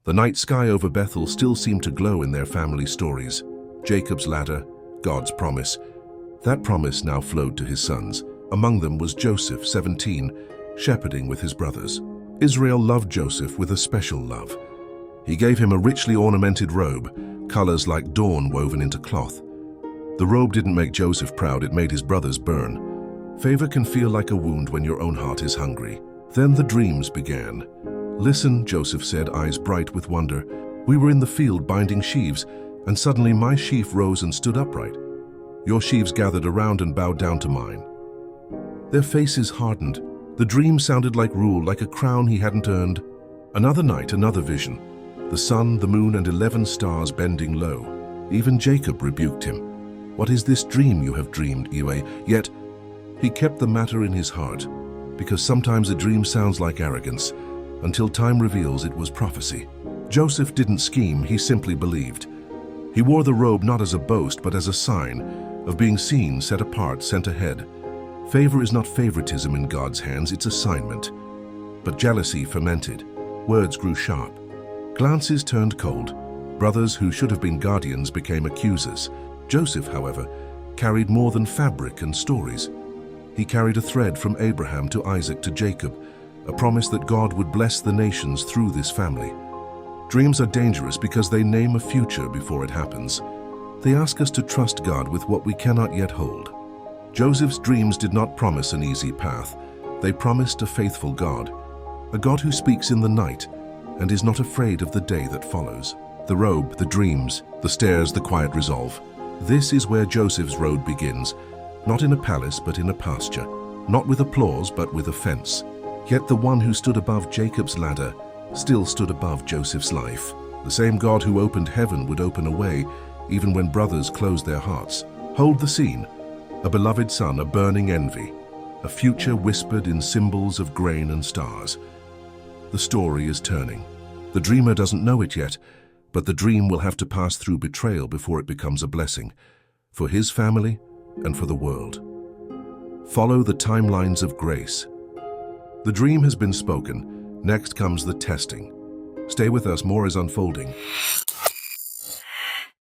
The night sky over Bethel still seemed to glow in their family stories. Jacob's ladder, God's promise. That promise now flowed to his sons. Among them was Joseph, 17, shepherding with his brothers. Israel loved Joseph with a special love. He gave him a richly ornamented robe, colors like dawn woven into cloth. The robe didn't make Joseph proud, it made his brothers burn. Favor can feel like a wound when your own heart is hungry. Then the dreams began. "Listen," Joseph said, eyes bright with wonder. "We were in the field binding sheaves, and suddenly my sheaf rose and stood upright. Your sheaves gathered around and bowed down to mine." Their faces hardened. The dream sounded like rule, like a crown he hadn't earned. Another night, another vision. The sun, the moon, and 11 stars bending low. Even Jacob rebuked him. "What is this dream you have dreamed, Ewe?" Yet he kept the matter in his heart, because sometimes a dream sounds like arrogance, until time reveals it was prophecy. Joseph didn't scheme, he simply believed. He wore the robe not as a boast, but as a sign of being seen, set apart, sent ahead. Favor is not favoritism in God's hands, it's assignment. But jealousy fermented. Words grew sharp. Glances turned cold. Brothers who should have been guardians became accusers. Joseph, however, carried more than fabric and stories. He carried a thread from Abraham to Isaac to Jacob, a promise that God would bless the nations through this family. Dreams are dangerous because they name a future before it happens. They ask us to trust God with what we cannot yet hold. Joseph's dreams did not promise an easy path. They promised a faithful God, a God who speaks in the night and is not afraid of the day that follows. The robe, the dreams, the stairs, the quiet resolve. This is where Joseph's road begins, not in a palace but in a pasture, not with applause but with offense. Yet the one who stood above Jacob's ladder still stood above Joseph's life. The same God who opened heaven would open a way, even when brothers closed their hearts. Hold the scene. A beloved son, a burning envy, a future whispered in symbols of grain and stars. The story is turning. The dreamer doesn't know it yet, but the dream will have to pass through betrayal before it becomes a blessing, for his family and for the world. Follow the timelines of grace. The dream has been spoken. Next comes the testing. Stay with us, more is unfolding.